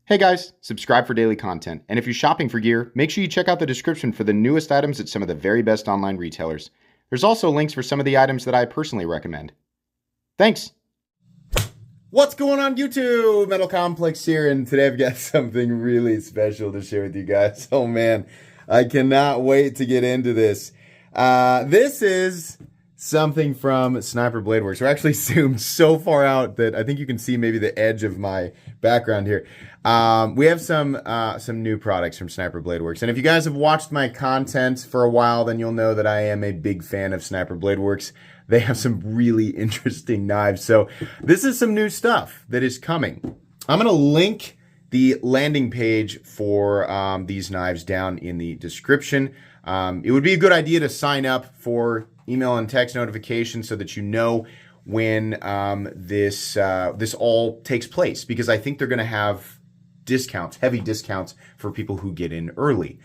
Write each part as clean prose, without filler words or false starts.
Hey guys, subscribe for daily content. And if you're shopping for gear, make sure you check out the description for the newest items at some of the very best online retailers. There's also links for some of the items that I personally recommend. Thanks! What's going on YouTube? Metal Complex here, and today I've got something really special to share with you guys. Oh man, I cannot wait to get into this. This is something from Sniper Bladeworks. We're actually zoomed so far out that I think you can see maybe the edge of my background here. We have some new products from Sniper Bladeworks, and if you guys have watched my content for a while, then you'll know that I am a big fan of Sniper Bladeworks. They have some really interesting knives. So this is some new stuff that is coming. I'm going to link the landing page for these knives down in the description. It would be a good idea to sign up for email and text notifications so that you know when this all takes place, because I think they're going to have discounts, heavy discounts for people who get in early.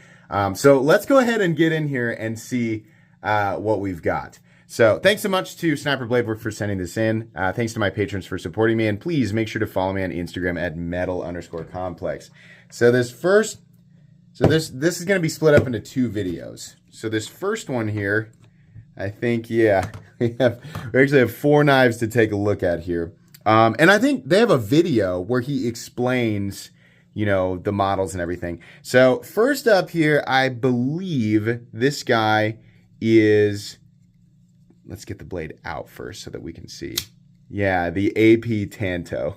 So let's go ahead and get in here and see what we've got. So thanks so much to Sniper Bladeworks for sending this in. Thanks to my patrons for supporting me, and please make sure to follow me on Instagram at metal_complex. So this is going to be split up into two videos. So this first one here, I think, yeah, we actually have 4 knives to take a look at here. And I think they have a video where he explains, you know, the models and everything. So first up here, I believe this guy is, let's get the blade out first so that we can see. Yeah, the AP Tanto,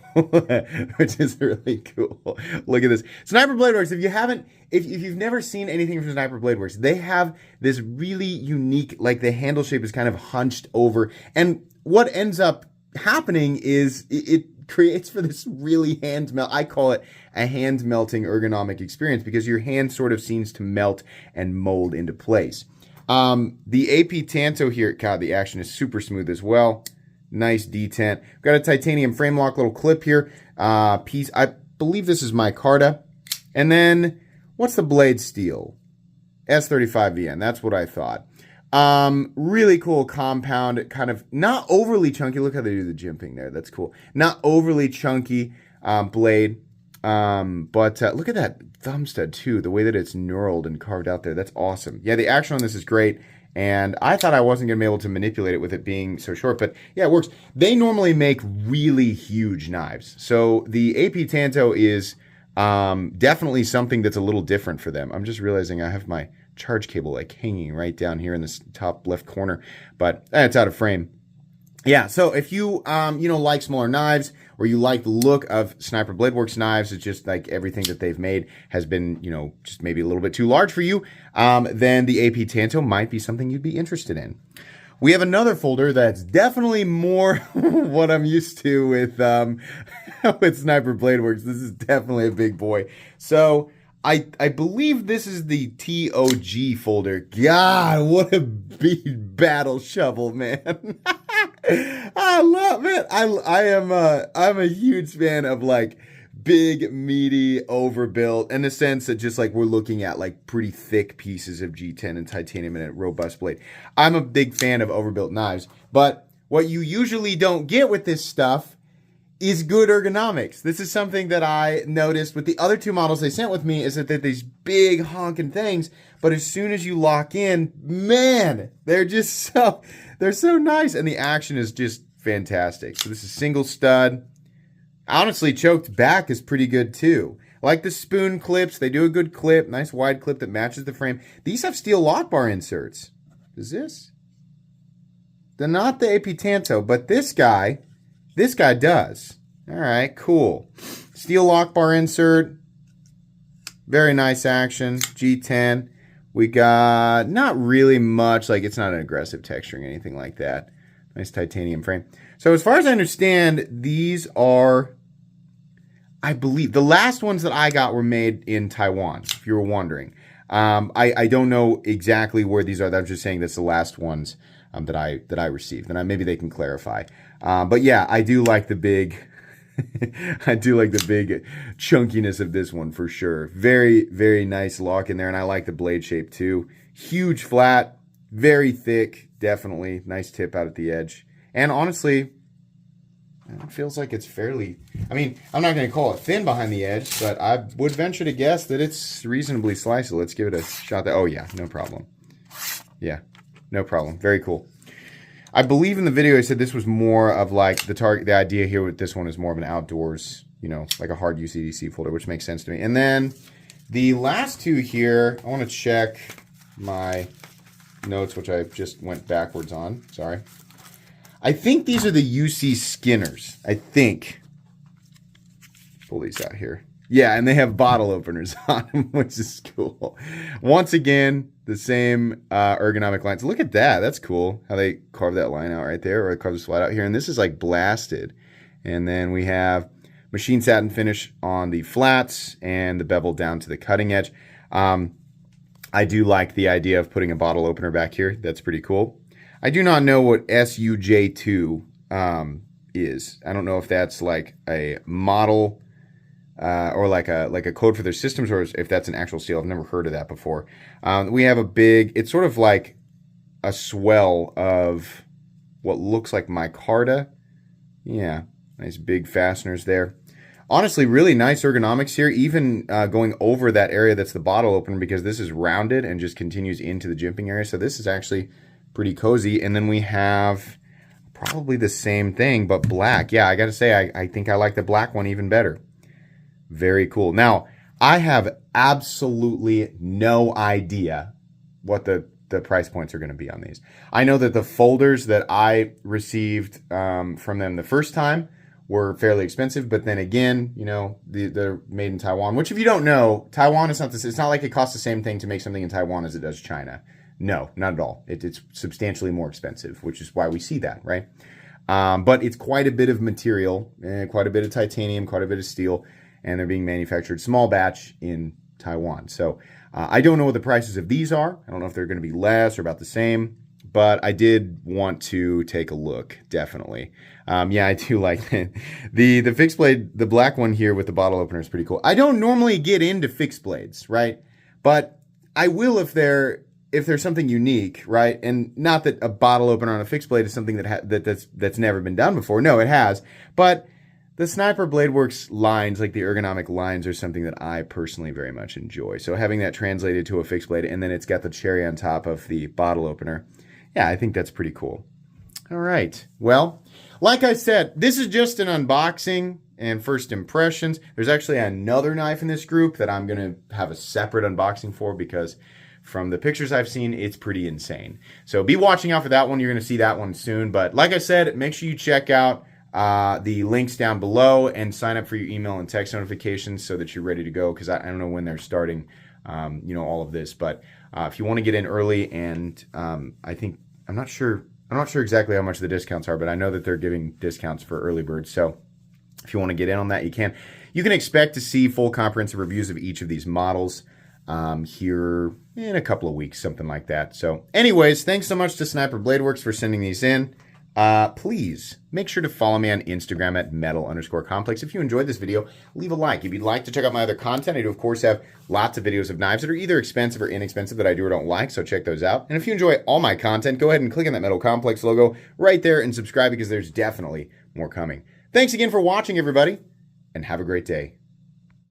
which is really cool. Look at this. Sniper Bladeworks, if you've never seen anything from Sniper Bladeworks, they have this really unique, like the handle shape is kind of hunched over. And what ends up happening is it creates for this really I call it a hand melting ergonomic experience, because your hand sort of seems to melt and mold into place. The AP Tanto here, God, the action is super smooth as well. Nice detent. We've got a titanium frame lock little clip here. Piece, I believe this is micarta. And then, what's the blade steel? S35VN, that's what I thought. Really cool compound, kind of not overly chunky. Look how they do the jimping there. That's cool. Not overly chunky blade. But look at that thumb stud too, the way that it's knurled and carved out there. That's awesome. Yeah, the action on this is great. And I thought I wasn't going to be able to manipulate it with it being so short, but yeah, it works. They normally make really huge knives. So the AP Tanto is definitely something that's a little different for them. I'm just realizing I have my charge cable like hanging right down here in this top left corner, but it's out of frame. Yeah, so if you, like smaller knives, or you like the look of Sniper Bladeworks knives, it's just like everything that they've made has been, just maybe a little bit too large for you, then the AP Tanto might be something you'd be interested in. We have another folder that's definitely more what I'm used to with, with Sniper Bladeworks. This is definitely a big boy. So I believe this is the TOG folder. God, what a big battle shovel, man. I love it. I'm a huge fan of like big, meaty, overbuilt, in the sense that just like we're looking at like pretty thick pieces of G10 and titanium and a robust blade. I'm a big fan of overbuilt knives, but what you usually don't get with this stuff is good ergonomics. This is something that I noticed with the other 2 models they sent with me, is that they're these big honking things, but as soon as you lock in, man, they're so nice, and the action is just fantastic. So this is single stud. Honestly, choked back is pretty good too. I like the spoon clips. They do a good clip, nice wide clip that matches the frame. These have steel lock bar inserts. Is this? They're not the AP Tanto, but this guy does. All right, cool. Steel lock bar insert. Very nice action. G10. We got not really much, like it's not an aggressive texturing, anything like that. Nice titanium frame. So as far as I understand, these are, I believe, the last ones that I got were made in Taiwan, if you were wondering. I don't know exactly where these are. I'm just saying that's the last ones that I received. And maybe they can clarify. But yeah, I do like the big, I do like the big chunkiness of this one for sure. Very, very nice lock in there, and I like the blade shape too. Huge flat, very thick, definitely. Nice tip out at the edge. And honestly, It feels like it's fairly, I mean, I'm not going to call it thin behind the edge, but I would venture to guess that it's reasonably sliced. Let's give it a shot. Oh yeah, no problem. Yeah, no problem. Very cool. I believe in the video I said this was more of like the idea here with this one is more of an outdoors, you know, like a hard UCDC folder, which makes sense to me. And then the last two here, I want to check my notes, which I just went backwards on. Sorry. I think these are the UC Skinners. I think. Pull these out here. Yeah, and they have bottle openers on them, which is cool. Once again, the same ergonomic lines. Look at that. That's cool. How they carve that line out right there, or carve this flat out here. And this is like blasted. And then we have machine satin finish on the flats and the bevel down to the cutting edge. I do like the idea of putting a bottle opener back here. That's pretty cool. I do not know what SUJ2 is. I don't know if that's like a model or like a code for their systems, or if that's an actual seal. I've never heard of that before. We have a big, it's sort of like a swell of what looks like micarta. Yeah, nice big fasteners there. Honestly, really nice ergonomics here, even going over that area that's the bottle opener, because this is rounded and just continues into the jimping area. So this is actually pretty cozy. And then we have probably the same thing, but black. Yeah, I got to say, I think I like the black one even better. Very cool. Now, I have absolutely no idea what the price points are going to be on these. I know that the folders that I received from them the first time were fairly expensive, but then again, you know, they're made in Taiwan, which if you don't know, Taiwan is not this. It's not like it costs the same thing to make something in Taiwan as it does China. No, not at all. It's substantially more expensive, which is why we see that, right? But it's quite a bit of material, quite a bit of titanium, quite a bit of steel, and they're being manufactured small batch in Taiwan. So I don't know what the prices of these are. I don't know if they're going to be less or about the same, but I did want to take a look, definitely. Yeah, I do like it. The fixed blade, the black one here with the bottle opener is pretty cool. I don't normally get into fixed blades, right? But I will if there's something unique, right? And not that a bottle opener on a fixed blade is something that's never been done before. No, it has. But the Sniper Bladeworks lines, like the ergonomic lines, are something that I personally very much enjoy. So having that translated to a fixed blade, and then it's got the cherry on top of the bottle opener, yeah, I think that's pretty cool. All right. Well, like I said, this is just an unboxing and first impressions. There's actually another knife in this group that I'm going to have a separate unboxing for, because from the pictures I've seen, it's pretty insane. So be watching out for that one. You're going to see that one soon. But like I said, make sure you check out the links down below and sign up for your email and text notifications so that you're ready to go, because I don't know when they're starting, you know, all of this. But if you want to get in early, and I'm not sure exactly how much the discounts are, but I know that they're giving discounts for early birds. So if you want to get in on that, you can. You can expect to see full comprehensive reviews of each of these models here in a couple of weeks, something like that. So anyways, thanks so much to Sniper Bladeworks for sending these in. Please make sure to follow me on Instagram at metal_complex. If you enjoyed this video, leave a like. If you'd like to check out my other content, I do of course have lots of videos of knives that are either expensive or inexpensive that I do or don't like, so check those out. And if you enjoy all my content, go ahead and click on that Metal Complex logo right there and subscribe, because there's definitely more coming. Thanks again for watching, everybody, and have a great day.